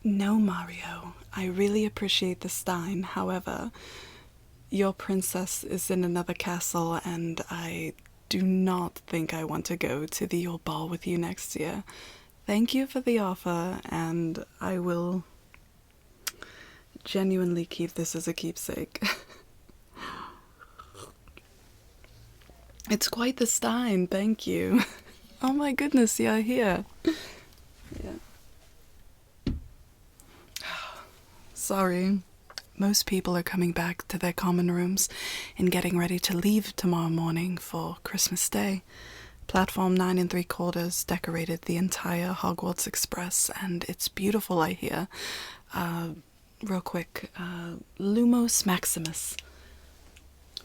No, Mario. I really appreciate the stein. However, your princess is in another castle, and I do not think I want to go to the Yule Ball with you next year. Thank you for the offer, and I will genuinely keep this as a keepsake. It's quite the stein, thank you. Oh my goodness, you're here. Yeah. Sorry. Most people are coming back to their common rooms and getting ready to leave tomorrow morning for Christmas Day. Platform 9 3/4 decorated the entire Hogwarts Express, and it's beautiful, I hear. Real quick, Lumos Maximus.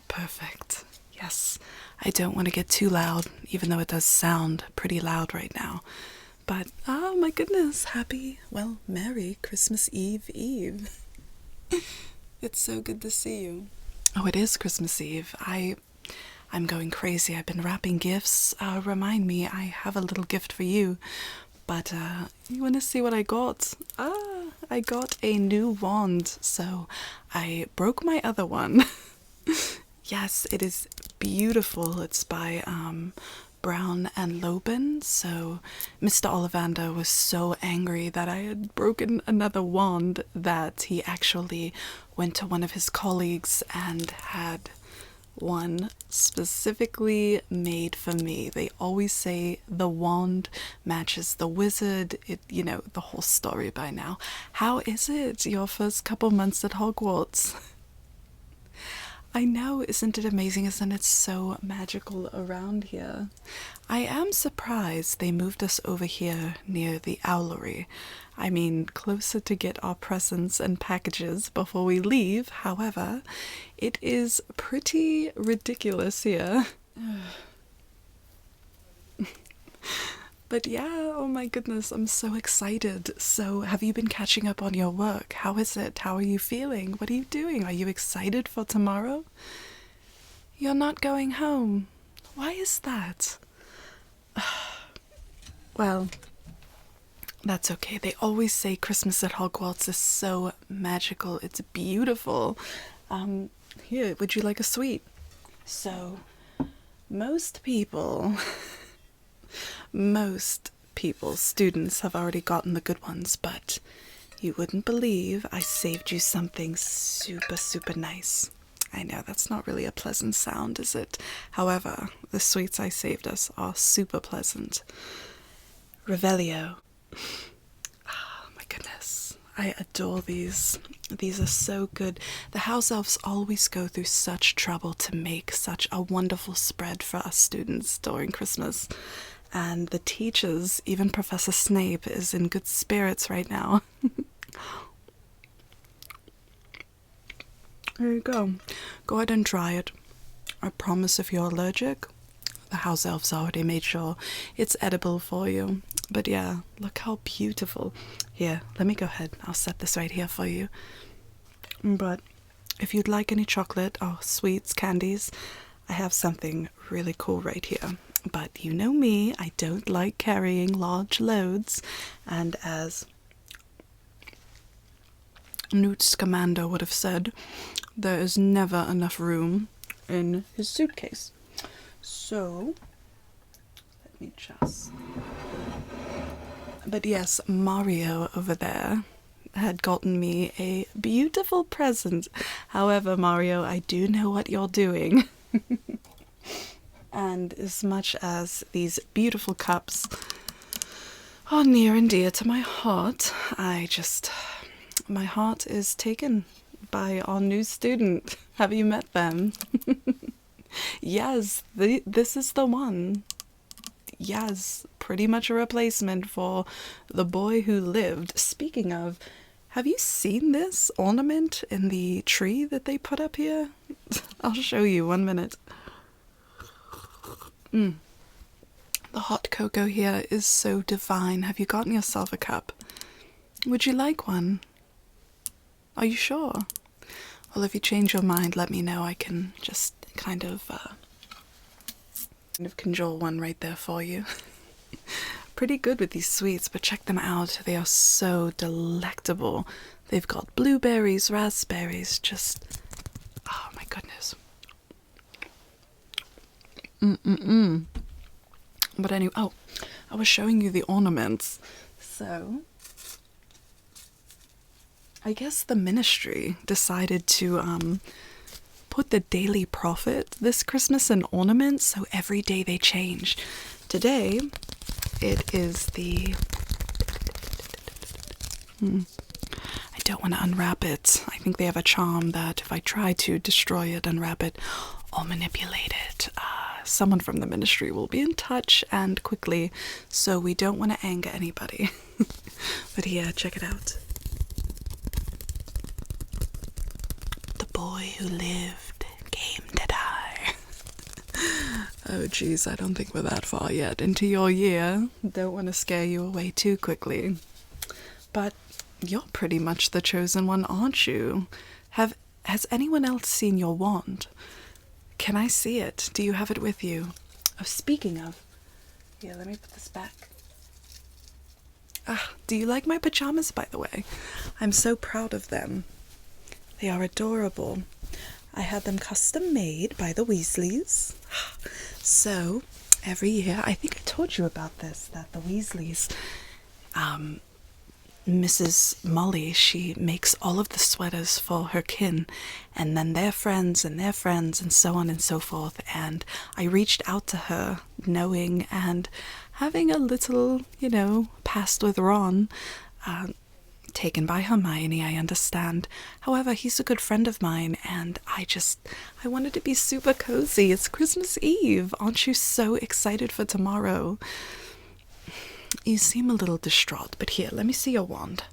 Perfect. Yes, I don't want to get too loud, even though it does sound pretty loud right now. But, oh my goodness, Merry Christmas Eve. It's so good to see you. Oh, it is Christmas Eve. I'm going crazy. I've been wrapping gifts. Remind me, I have a little gift for you. But, you want to see what I got? I got a new wand, so I broke my other one. Yes, it is beautiful. It's by, Brown and Lobin, so Mr. Ollivander was so angry that I had broken another wand that he actually went to one of his colleagues and had one specifically made for me. They always say the wand matches the wizard, the whole story by now. How is it, your first couple months at Hogwarts? I know, isn't it amazing? Isn't it so magical around here? I am surprised they moved us over here near the owlery. I mean, closer to get our presents and packages before we leave. However, it is pretty ridiculous here. But yeah, oh my goodness, I'm so excited. So, have you been catching up on your work? How is it? How are you feeling? What are you doing? Are you excited for tomorrow? You're not going home. Why is that? Well, that's okay. They always say Christmas at Hogwarts is so magical. It's beautiful. Here, would you like a sweet? So, most people, students have already gotten the good ones, but you wouldn't believe I saved you something super, super nice. I know that's not really a pleasant sound, is it? However, the sweets I saved us are super pleasant. Revelio. Oh my goodness. I adore these. These are so good. The house elves always go through such trouble to make such a wonderful spread for us students during Christmas. And the teachers, even Professor Snape, is in good spirits right now. There you go. Go ahead and try it. I promise if you're allergic, the house elves already made sure it's edible for you. But yeah, look how beautiful. Here, let me go ahead. I'll set this right here for you. But if you'd like any chocolate or sweets, candies, I have something really cool right here. But you know me, I don't like carrying large loads, and as Newt Scamander would have said, there is never enough room in his suitcase. So, let me just... But yes, Mario over there had gotten me a beautiful present. However, Mario, I do know what you're doing. And as much as these beautiful cups are near and dear to my heart, my heart is taken by our new student. Have you met them? Yes, this is the one. Yes, pretty much a replacement for the boy who lived. Speaking of, have you seen this ornament in the tree that they put up here? I'll show you, 1 minute. The hot cocoa here is so divine. Have you gotten yourself a cup? Would you like one? Are you sure? Well, if you change your mind, let me know. I can just kind of conjure one right there for you. pretty good with these sweets, but check them out. They are so delectable. They've got blueberries, raspberries, just... oh my goodness. But anyway, oh, I was showing you the ornaments. So, I guess the ministry decided to put the daily profit this Christmas in ornaments, so every day they change. Today, it is the... I don't want to unwrap it. I think they have a charm that if I try to destroy it, unwrap it, or manipulate it, someone from the ministry will be in touch and quickly, so we don't want to anger anybody. But yeah, check it out. The boy who lived came to die. Oh geez, I don't think we're that far yet into your year. Don't want to scare you away too quickly. But you're pretty much the chosen one, aren't you? Has anyone else seen your wand? Can I see it? Do you have it with you? Oh, speaking of... here, let me put this back. Do you like my pajamas, by the way? I'm so proud of them. They are adorable. I had them custom made by the Weasleys. So, every year, I think I told you about this, that the Weasleys, Mrs. Molly, she makes all of the sweaters for her kin, and then their friends, and so on and so forth. And I reached out to her, knowing and having a little, past with Ron, taken by Hermione, I understand. However, he's a good friend of mine, and I wanted to be super cozy. It's Christmas Eve. Aren't you so excited for tomorrow? You seem a little distraught, but here, let me see your wand.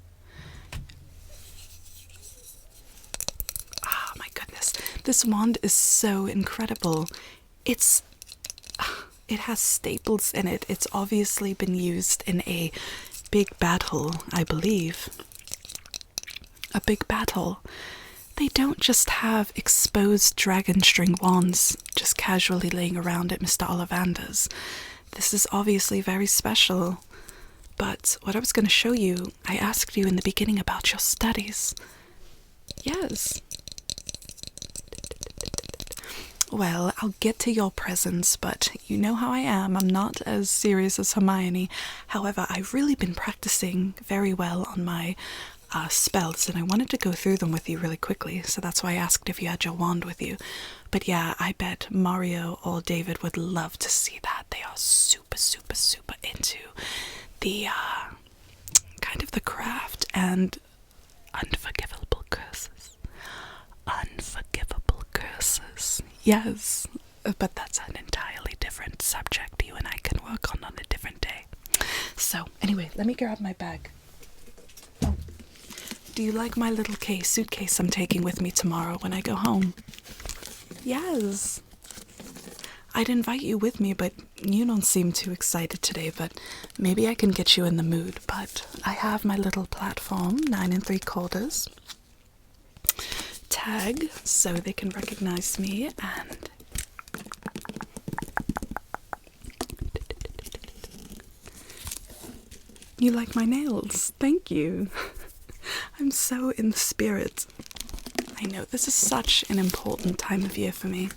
Oh my goodness, this wand is so incredible. It has staples in it. It's obviously been used in a big battle, I believe. A big battle. They don't just have exposed dragon string wands just casually laying around at Mr. Ollivander's. This is obviously very special. But what I was going to show you, I asked you in the beginning about your studies. Yes. Well, I'll get to your presents, but you know how I am. I'm not as serious as Hermione. However, I've really been practicing very well on my spells, and I wanted to go through them with you really quickly, so that's why I asked if you had your wand with you. But yeah, I bet Mario or David would love to see that. They are super, super, super into the kind of the craft and unforgivable curses. Unforgivable curses. Yes, but that's an entirely different subject you and I can work on a different day. So, anyway, let me grab my bag. Oh, do you like my little suitcase I'm taking with me tomorrow when I go home? Yes. I'd invite you with me, but you don't seem too excited today, but maybe I can get you in the mood. But I have my little platform, 9 3/4, tag, so they can recognize me, and you like my nails? Thank you. I'm so in the spirit. I know this is such an important time of year for me,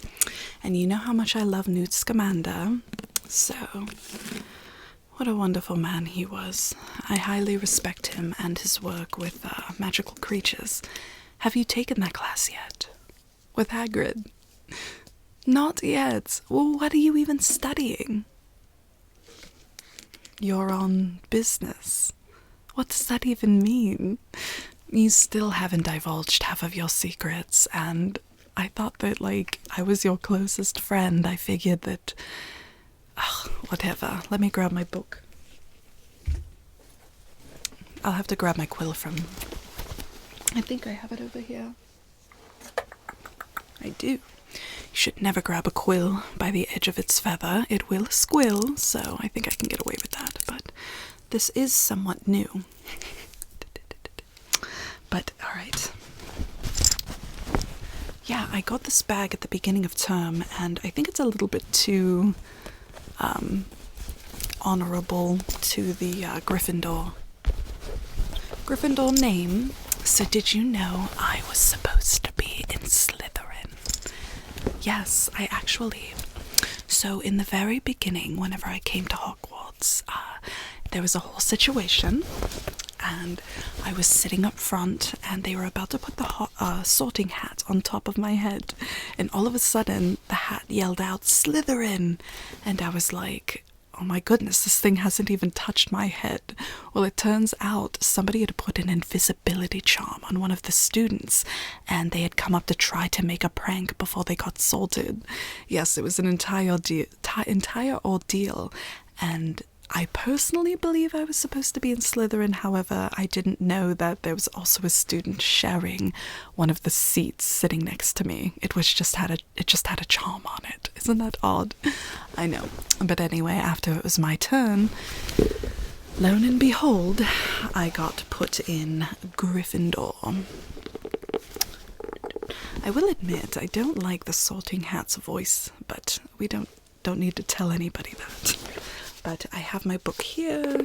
and you know how much I love Newt Scamander, so what a wonderful man he was. I highly respect him and his work with magical creatures. Have you taken that class yet? With Hagrid? Not yet. Well, what are you even studying? You're on business. What does that even mean? You still haven't divulged half of your secrets, and I thought that, I was your closest friend. I figured that... whatever. Let me grab my book. I'll have to grab my quill from... I think I have it over here. I do. You should never grab a quill by the edge of its feather. It will squill, so I think I can get away with that, but this is somewhat new. But, alright. Yeah, I got this bag at the beginning of term, and I think it's a little bit too honorable to the Gryffindor name. So did you know I was supposed to be in Slytherin? Yes, I actually. So in the very beginning, whenever I came to Hogwarts, there was a whole situation, and I was sitting up front, and they were about to put the sorting hat on top of my head, and all of a sudden, the hat yelled out, "Slytherin!" And I was like, oh my goodness, this thing hasn't even touched my head. Well, it turns out somebody had put an invisibility charm on one of the students, and they had come up to try to make a prank before they got sorted. Yes, it was an entire ordeal, and I personally believe I was supposed to be in Slytherin. However, I didn't know that there was also a student sharing one of the seats sitting next to me. It just had a charm on it. Isn't that odd? I know. But anyway, after it was my turn, lo and behold, I got put in Gryffindor. I will admit, I don't like the sorting hat's voice, but we don't need to tell anybody that. But I have my book here.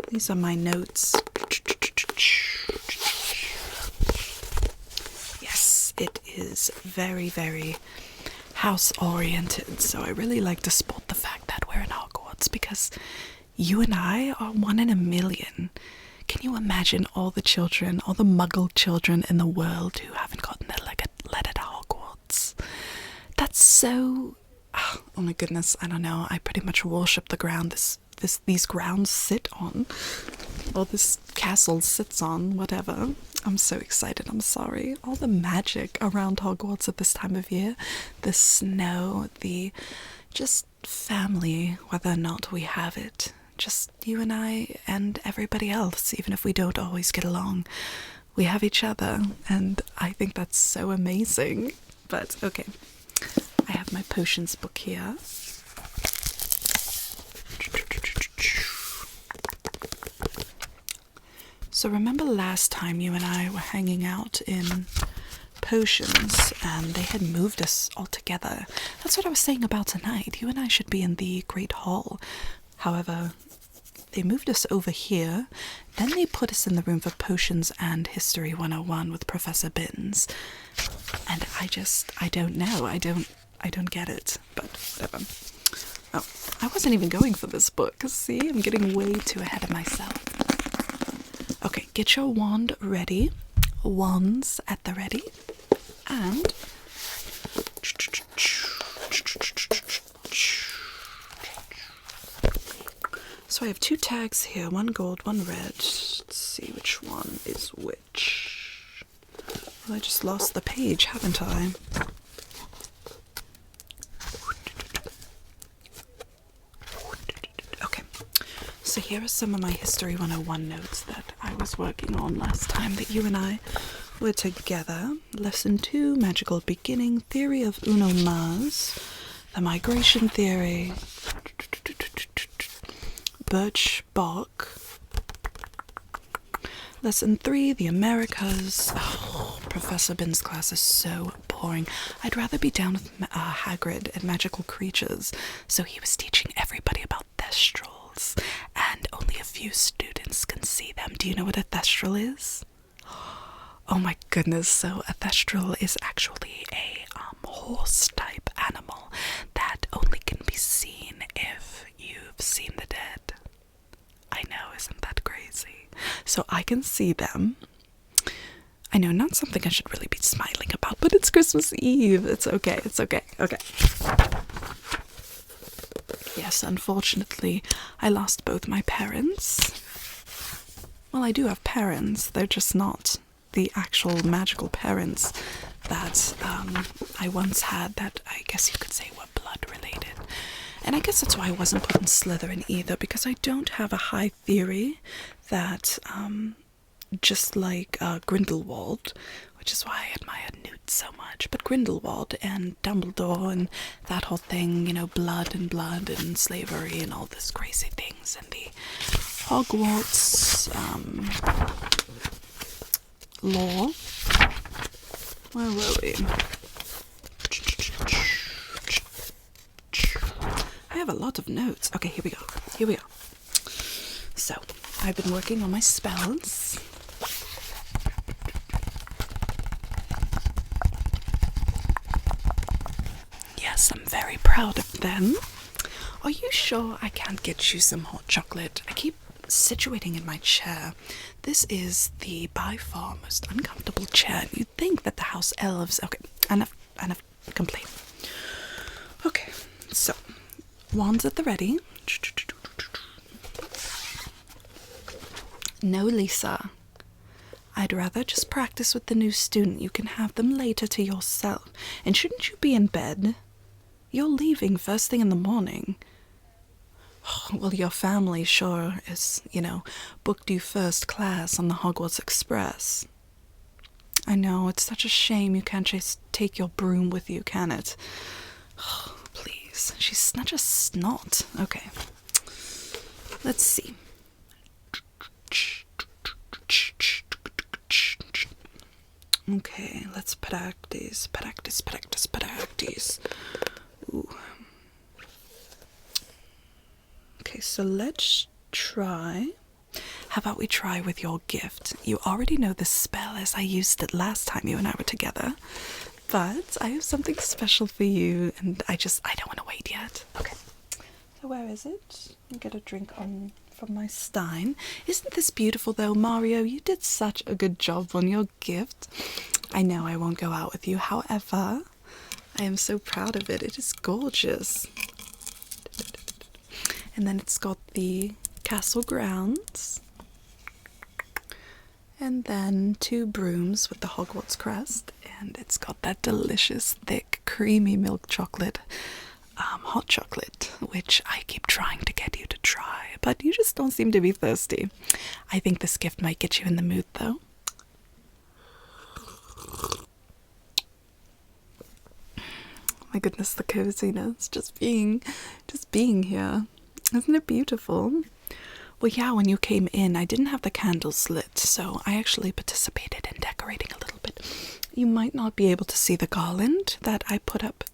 These are my notes. Yes, it is very, very house-oriented, so I really like to spot the fact that we're in Hogwarts, because you and I are one in a million. Can you imagine all the children, all the muggle children in the world who haven't gotten their letter to Hogwarts? That's so... Oh my goodness, I don't know. I pretty much worship the ground these grounds sit on. Or this castle sits on, whatever. I'm so excited, I'm sorry. All the magic around Hogwarts at this time of year. The snow, the just family, whether or not we have it. Just you and I and everybody else, even if we don't always get along. We have each other, and I think that's so amazing. But, okay. I have my potions book here. So remember last time you and I were hanging out in potions and they had moved us all together? That's what I was saying about tonight. You and I should be in the Great Hall. However, they moved us over here. Then they put us in the room for Potions and History 101 with Professor Binns. And I don't know. I don't get it, but whatever. Oh, I wasn't even going for this book. See, I'm getting way too ahead of myself. Okay, get your wand ready. Wands at the ready. And... So I have two tags here, one gold, one red. Let's see which one is which. Well, I just lost the page, haven't I? Okay, so here are some of my History 101 notes that I was working on last time that you and I were together. Lesson 2, Magical Beginning, Theory of Uno Mas, the Migration Theory, Birch Bark. Lesson 3, the Americas. Oh, Professor Binns' class is so boring. I'd rather be down with Hagrid and magical creatures. So he was teaching everybody about thestrals, and only a few students can see them. Do you know what a thestral is? Oh my goodness, so a thestral is actually a horse-type animal that only can be seen if you've seen the dead. I know, isn't that crazy? So I can see them. I know, not something I should really be smiling about, but it's Christmas Eve. It's okay, okay. Yes, unfortunately, I lost both my parents. Well, I do have parents. They're just not the actual magical parents that I once had that I guess you could say were blood related. And I guess that's why I wasn't put in Slytherin either, because I don't have a high theory that, just like Grindelwald, which is why I admire Newt so much, but Grindelwald and Dumbledore and that whole thing, you know, blood and slavery and all this crazy things, and the Hogwarts law. Where were we? I have a lot of notes. Okay, here we go. Here we go. So, I've been working on my spells. Yes, I'm very proud of them. Are you sure I can't get you some hot chocolate? I keep situating in my chair. This is the by far most uncomfortable chair. You'd think that the house elves... Okay, enough complaint. Okay, so, wands at the ready. No, Lisa. I'd rather just practice with the new student. You can have them later to yourself. And shouldn't you be in bed? You're leaving first thing in the morning. Well, your family sure is, booked you first class on the Hogwarts Express. I know, it's such a shame you can't just take your broom with you, can it? Oh, please, she's such a snot. Okay, let's see. Okay, let's practice. Ooh. Okay, so let's try. How about we try with your gift? You already know this spell as I used it last time you and I were together. But I have something special for you, and I don't want to wait yet. Okay. So where is it? I'll get a drink from my stein. Isn't this beautiful though, Mario? You did such a good job on your gift. I know I won't go out with you, however, I am so proud of it. It is gorgeous. And then it's got the castle grounds. And then 2 brooms with the Hogwarts crest. And it's got that delicious, thick, creamy milk chocolate, hot chocolate, which I keep trying to get you to try, but you just don't seem to be thirsty. I think this gift might get you in the mood, though. My goodness, the coziness, just being here. Isn't it beautiful? Well, yeah, when you came in, I didn't have the candles lit, so I actually participated in decorating a little bit. You might not be able to see the garland that I put up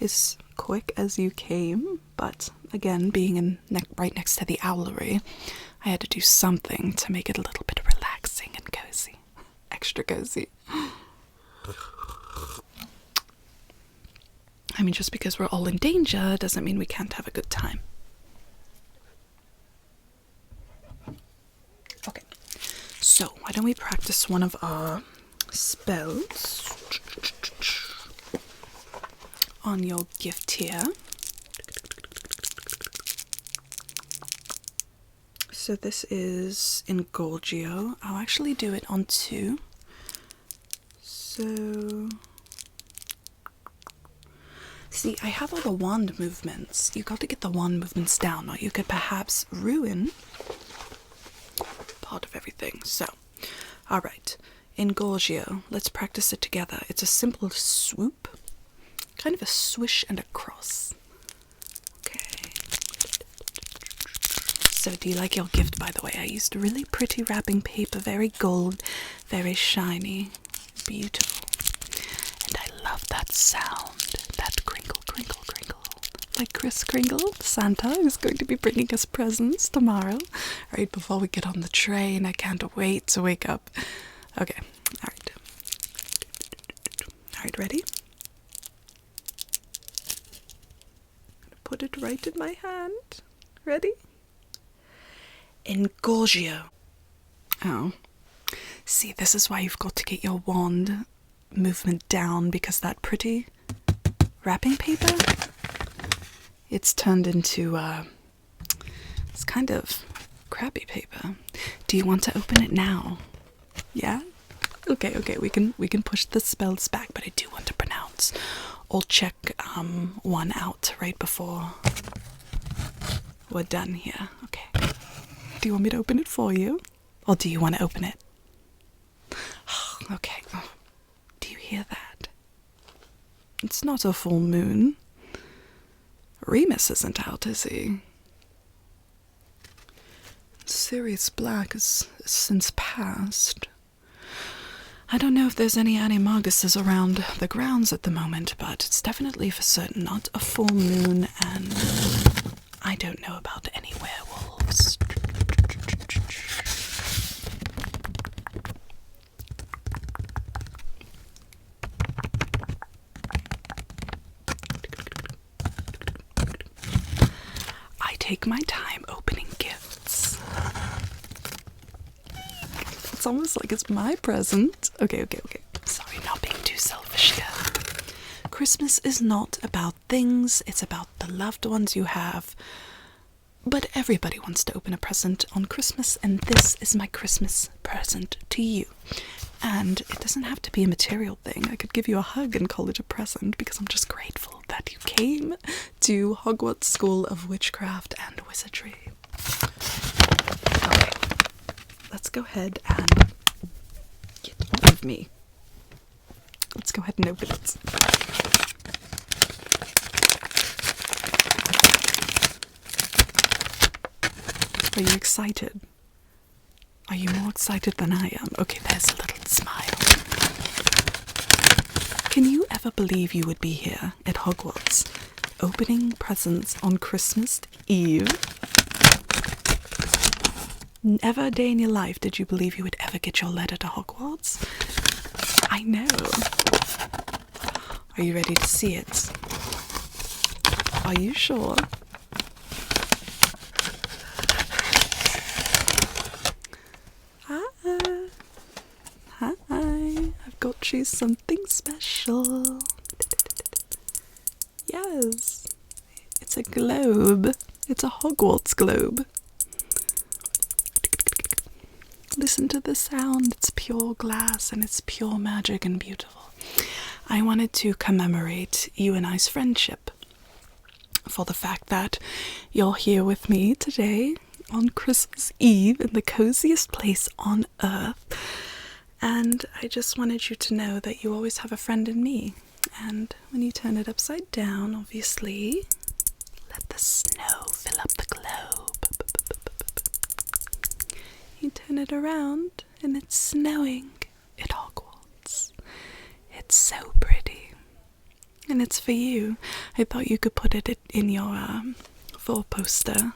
as quick as you came, but again, being right next to the owlery, I had to do something to make it a little bit relaxing and cozy. Extra cozy. I mean, just because we're all in danger doesn't mean we can't have a good time. Okay, so why don't we practice one of our spells on your gift here. So this is Engorgio. I'll actually do it on 2. So... See, I have all the wand movements. You got to get the wand movements down, or you could perhaps ruin part of everything. So, alright. Engorgio. Let's practice it together. It's a simple swoop. Kind of a swish and a cross. Okay. So do you like your gift, by the way? I used really pretty wrapping paper, very gold, very shiny, beautiful. And I love that sound, that crinkle, crinkle, crinkle. Like Kris Kringle, Santa, who's going to be bringing us presents tomorrow, right before we get on the train. I can't wait to wake up. Okay, alright. Alright, ready? Put it right in my hand. Ready? Engorgio. Oh. See, this is why you've got to get your wand movement down, because that pretty wrapping paper, it's turned into, it's kind of crappy paper. Do you want to open it now? Yeah? Okay, we can push the spells back, but I do want to pronounce. I'll check one out right before we're done here. Okay. Do you want me to open it for you? Or do you want to open it? Okay. Oh, do you hear that? It's not a full moon. Remus isn't out, is he? Sirius Black is since passed. I don't know if there's any animaguses around the grounds at the moment, but it's definitely for certain not a full moon, and I don't know about any werewolves. I take my time opening gifts. It's almost like it's my present. Okay. Sorry, not being too selfish here. Christmas is not about things, it's about the loved ones you have. But everybody wants to open a present on Christmas, and this is my Christmas present to you. And it doesn't have to be a material thing. I could give you a hug and call it a present, because I'm just grateful that you came to Hogwarts School of Witchcraft and Wizardry. Okay, let's go ahead and get off of me. Let's go ahead and open it. Are you excited? Are you more excited than I am? Okay, there's a little smile. Can you ever believe you would be here at Hogwarts, opening presents on Christmas Eve? Never a day in your life did you believe you would ever get your letter to Hogwarts? I know. Are you ready to see it? Are you sure? Hi, I've got you something special. Yes, it's a globe. It's a Hogwarts globe. Listen to the sound. It's pure glass and it's pure magic and beautiful. I wanted to commemorate you and I's friendship for the fact that you're here with me today on Christmas Eve in the coziest place on earth. And I just wanted you to know that you always have a friend in me. And when you turn it upside down, obviously, let the snow fill up the globe. You turn it around and it's snowing at Hogwarts. It's so pretty. And it's for you. I thought you could put it in your four-poster.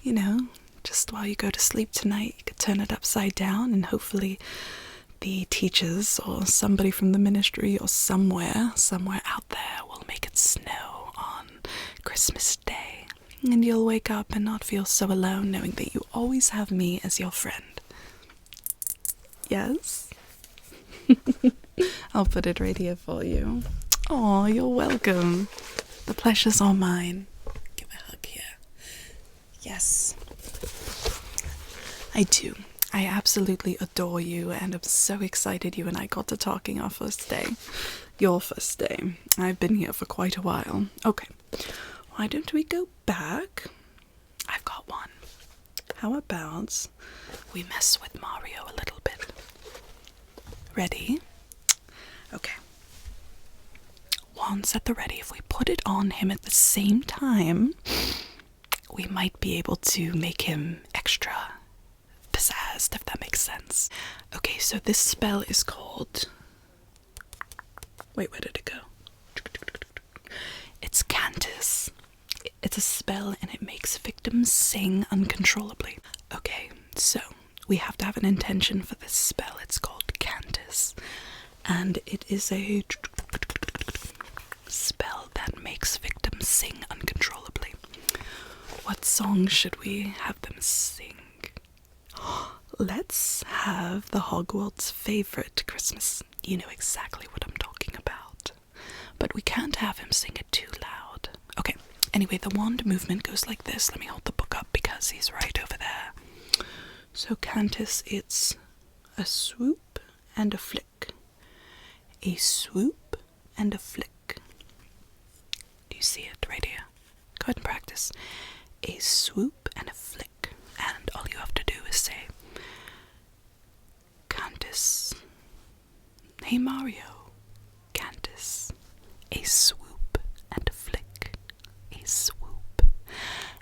You know, just while you go to sleep tonight, you could turn it upside down and hopefully the teachers or somebody from the ministry or somewhere out there will make it snow on Christmas Day. And you'll wake up and not feel so alone knowing that you always have me as your friend. Yes? I'll put it right here for you. Oh, you're welcome. The pleasure's all mine. Give a hug here. Yes. I do. I absolutely adore you, and I'm so excited you and I got to talking our first day. Your first day. I've been here for quite a while. Okay, why don't we go back? I've got one. How about we mess with Mario a little bit? Ready? Okay. Wands at the ready. If we put it on him at the same time, we might be able to make him extra pizzazzed, if that makes sense. Okay, so this spell is called... Wait, where did it go? It's Cantus. It's a spell and it makes victims sing uncontrollably. Okay, so we have to have an intention for this spell. It's called Cantus. And it is a spell that makes victims sing uncontrollably. What song should we have them sing? Let's have the Hogwarts favorite Christmas. You know exactly what I'm talking about. But we can't have him sing it too loud. Okay, anyway, the wand movement goes like this. Let me hold the book up because he's right over there. So Cantus, it's a swoop and a flick. A swoop and a flick. Do you see it right here? Go ahead and practice. A swoop and a flick. And all you have to do is say, Cantus. Hey Mario. Cantus. A swoop and a flick. A swoop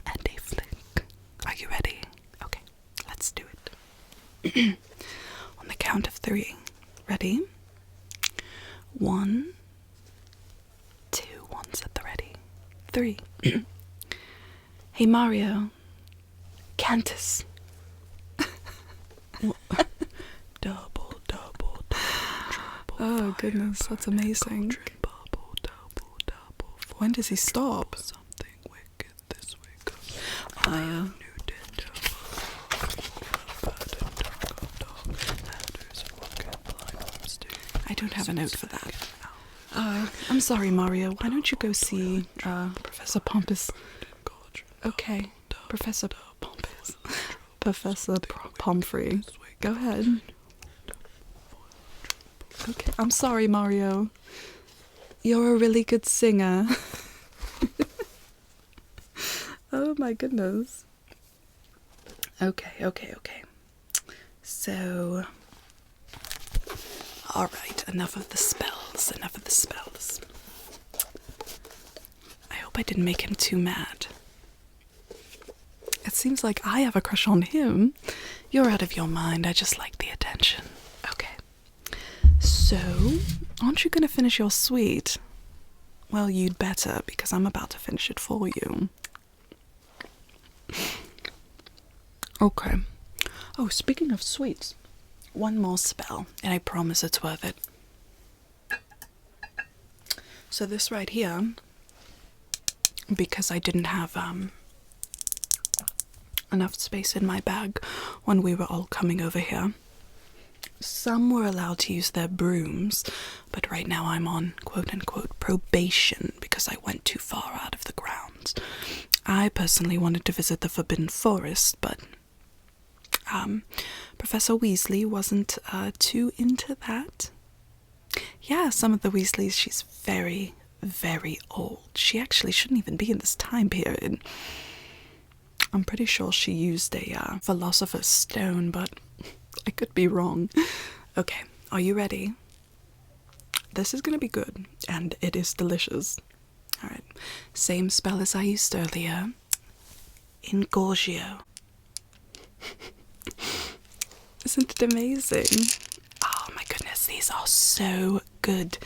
and a flick. Are you ready? Okay, let's do it. On the count of 3. Ready? 1, 2, 1's at the ready. 3. Hey Mario. Cantus. Double, double, double. Oh goodness, that's amazing. When does he stop? Something wicked this week. I don't have a note for that. I'm sorry, Mario. Why don't you go see Professor Pompous? Okay, Professor Pompous. Professor Pomfrey. Go ahead. Okay, I'm sorry, Mario. You're a really good singer. Oh my goodness. Okay. So, alright, enough of the spells. I hope I didn't make him too mad. It seems like I have a crush on him. You're out of your mind, I just like the attention. Okay. So, aren't you going to finish your sweet? Well, you'd better, because I'm about to finish it for you. Okay. Oh, speaking of sweets, one more spell, and I promise it's worth it. So this right here, because I didn't have enough space in my bag when we were all coming over here, some were allowed to use their brooms, but right now I'm on quote-unquote probation because I went too far out of the grounds. I personally wanted to visit the Forbidden Forest, but Professor Weasley wasn't too into that. Yeah, some of the Weasleys, she's very, very old. She actually shouldn't even be in this time period. I'm pretty sure she used a Philosopher's Stone, but I could be wrong. Okay, are you ready? This is gonna be good, and it is delicious. Alright, same spell as I used earlier. Ingorgio. Isn't it amazing? Oh my goodness, these are so good.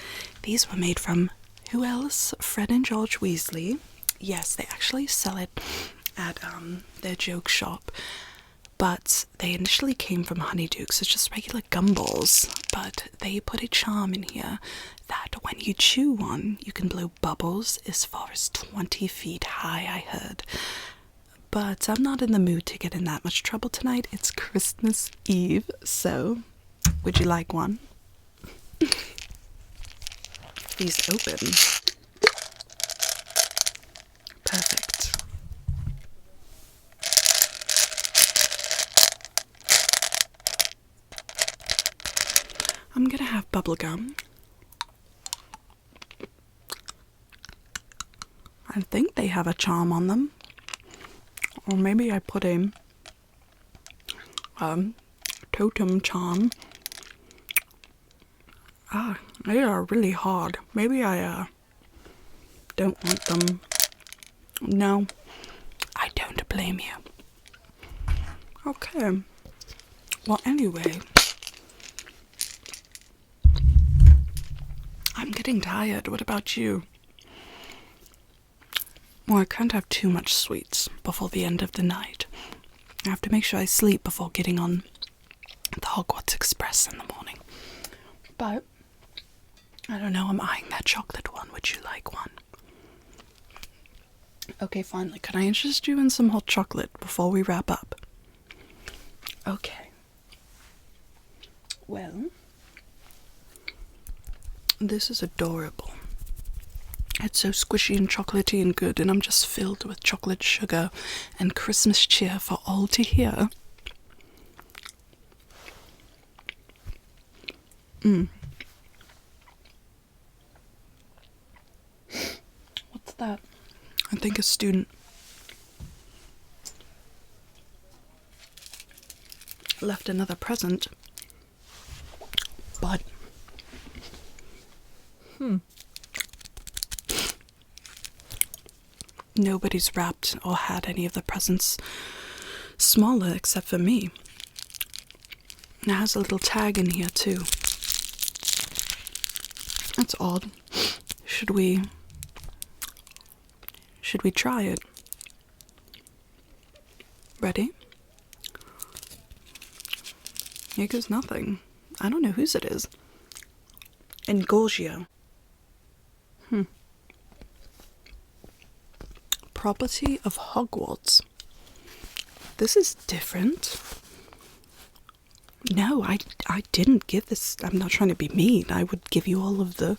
These were made from, who else? Fred and George Weasley. Yes, they actually sell it at their joke shop, but they initially came from Honeydukes. It's just regular gumballs, but they put a charm in here that when you chew one, you can blow bubbles as far as 20 feet high, I heard. But I'm not in the mood to get in that much trouble tonight. It's Christmas Eve, so would you like one? These open. Perfect. I'm gonna have bubblegum. I think they have a charm on them. Or maybe I put a totem charm. They are really hard. Maybe I don't want them. No, I don't blame you. Okay. Well, anyway, I'm getting tired. What about you? Well, I can't have too much sweets before the end of the night. I have to make sure I sleep before getting on the Hogwarts Express in the morning. But, I don't know, I'm eyeing that chocolate one. Would you like one? Okay, finally, can I interest you in some hot chocolate before we wrap up? Okay. Well, this is adorable. It's so squishy and chocolatey and good, and I'm just filled with chocolate sugar and Christmas cheer for all to hear. What's that? I think a student left another present, but nobody's wrapped or had any of the presents smaller except for me. And it has a little tag in here too. That's odd. Should we try it? Ready? Here goes nothing. I don't know whose it is. Engorgio. Property of Hogwarts. This is different. No, I didn't give this. I'm not trying to be mean. I would give you all of the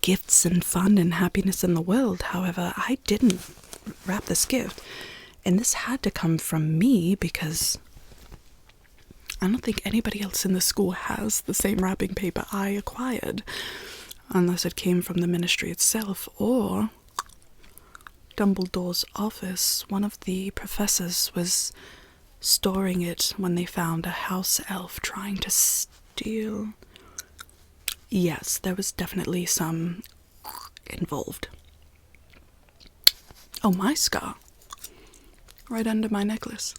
gifts and fun and happiness in the world. However, I didn't wrap this gift. And this had to come from me because I don't think anybody else in the school has the same wrapping paper I acquired. Unless it came from the ministry itself or Dumbledore's office. One of the professors was storing it when they found a house elf trying to steal. Yes, there was definitely some involved. Oh, my scar. Right under my necklace.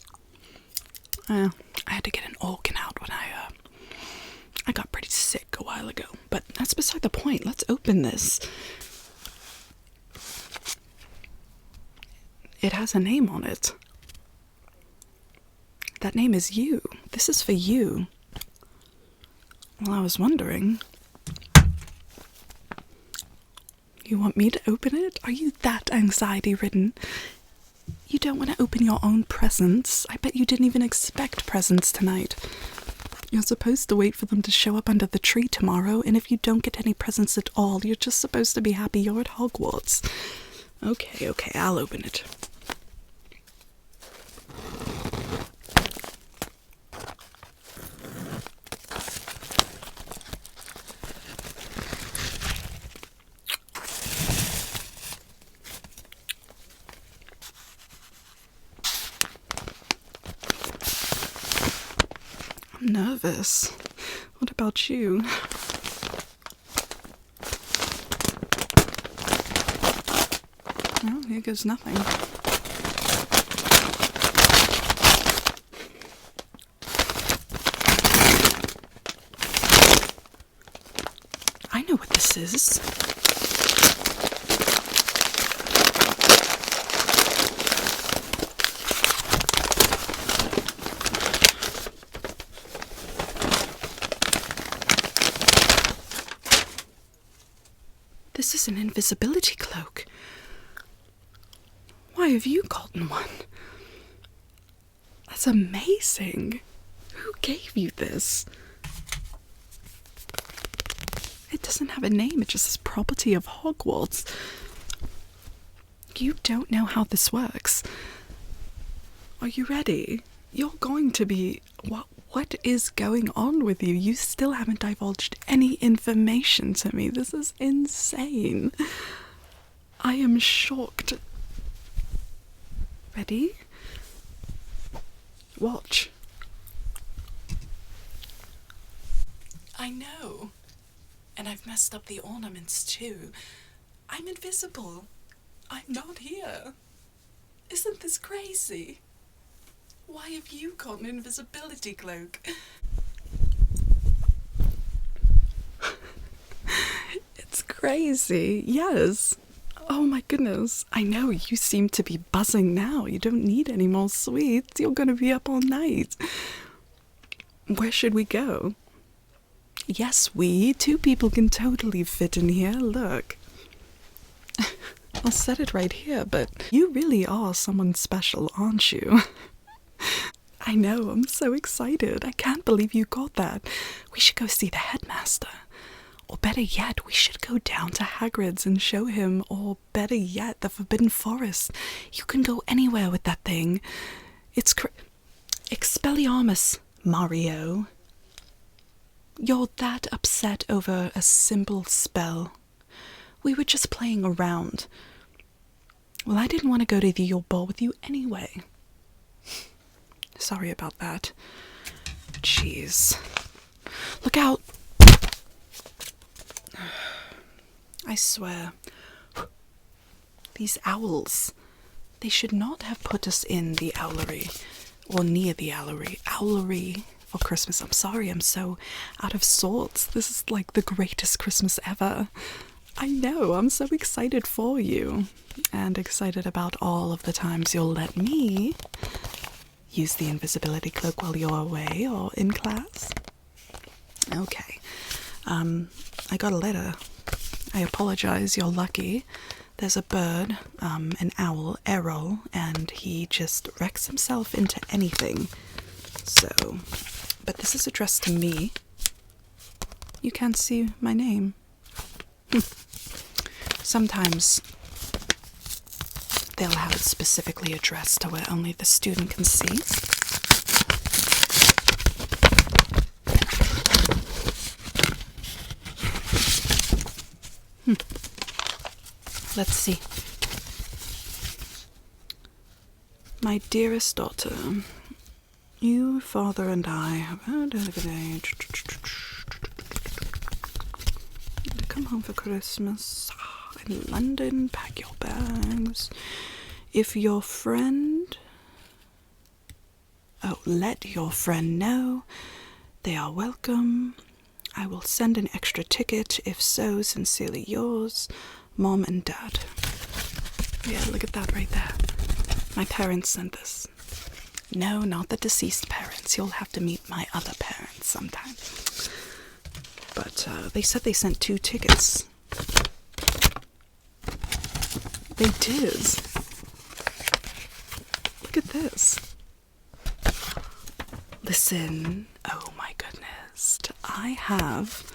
I had to get an organ out when I got pretty sick a while ago. But that's beside the point. Let's open this. It has a name on it. That name is you. This is for you. Well, I was wondering. You want me to open it? Are you that anxiety-ridden? You don't want to open your own presents? I bet you didn't even expect presents tonight. You're supposed to wait for them to show up under the tree tomorrow, and if you don't get any presents at all, you're just supposed to be happy you're at Hogwarts. Okay, I'll open it. I'm nervous. What about you? Well, here goes nothing. I know what this is. This is an invisibility cloak. Why have you gotten one? That's amazing. Who gave you this? It doesn't have a name, it just says property of Hogwarts. You don't know how this works. Are you ready? You're going to be... What is going on with you? You still haven't divulged any information to me. This is insane. I am shocked. Ready? Watch. I know. And I've messed up the ornaments too. I'm invisible. I'm not here. Isn't this crazy? Why have you got an invisibility cloak? It's crazy, yes. Oh my goodness. I know, you seem to be buzzing now. You don't need any more sweets. You're gonna be up all night. Where should we go? Yes, two people can totally fit in here. Look. I'll set it right here, but you really are someone special, aren't you? I know, I'm so excited. I can't believe you got that. We should go see the headmaster. Or better yet, we should go down to Hagrid's and show him. Or better yet, the Forbidden Forest. You can go anywhere with that thing. It's Expelliarmus, Mario. You're that upset over a simple spell. We were just playing around. Well, I didn't want to go to the Yule Ball with you anyway. Sorry about that. Jeez. Look out! I swear. These owls. They should not have put us in the owlery. Or near the owlery. Owlery for Christmas. I'm sorry, I'm so out of sorts. This is like the greatest Christmas ever. I know, I'm so excited for you. And excited about all of the times you'll let me use the invisibility cloak while you're away or in class. Okay. I got a letter. I apologize, you're lucky. There's a bird, an owl, Errol, and he just wrecks himself into anything. So, but this is addressed to me. You can't see my name. Sometimes they'll have it specifically addressed to where only the student can see. Let's see. My dearest daughter, you, father, and I have had a good age. Come home for Christmas in London, pack your bags. If your friend... Oh, let your friend know they are welcome. I will send an extra ticket. If so, sincerely yours, Mom and Dad. Yeah, look at that right there. My parents sent this. No, not the deceased parents. You'll have to meet my other parents sometime. But they said they sent 2 tickets. They did. Look at this. Listen. Oh my goodness. I have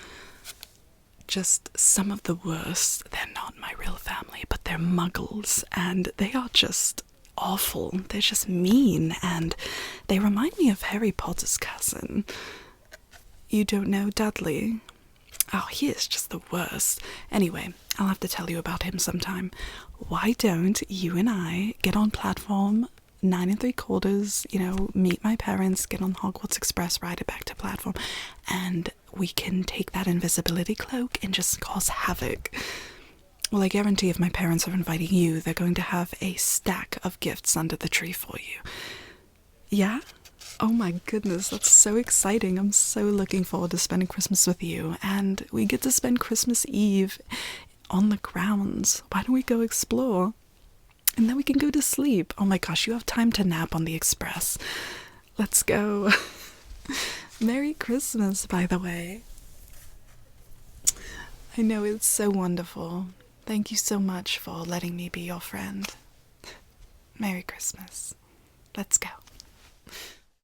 just some of the worst. They're not my real family, but they're muggles, and they are just awful. They're just mean, and they remind me of Harry Potter's cousin. You don't know Dudley? Oh, he is just the worst. Anyway, I'll have to tell you about him sometime. Why don't you and I get on platform 9 3/4, meet my parents, get on Hogwarts Express, ride it back to platform, and we can take that invisibility cloak and just cause havoc. Well, I guarantee if my parents are inviting you, they're going to have a stack of gifts under the tree for you. Yeah? Oh my goodness, that's so exciting. I'm so looking forward to spending Christmas with you, and we get to spend Christmas Eve on the grounds. Why don't we go explore? And then we can go to sleep. Oh my gosh, you have time to nap on the express. Let's go. Merry Christmas, by the way. I know, it's so wonderful. Thank you so much for letting me be your friend. Merry Christmas. Let's go.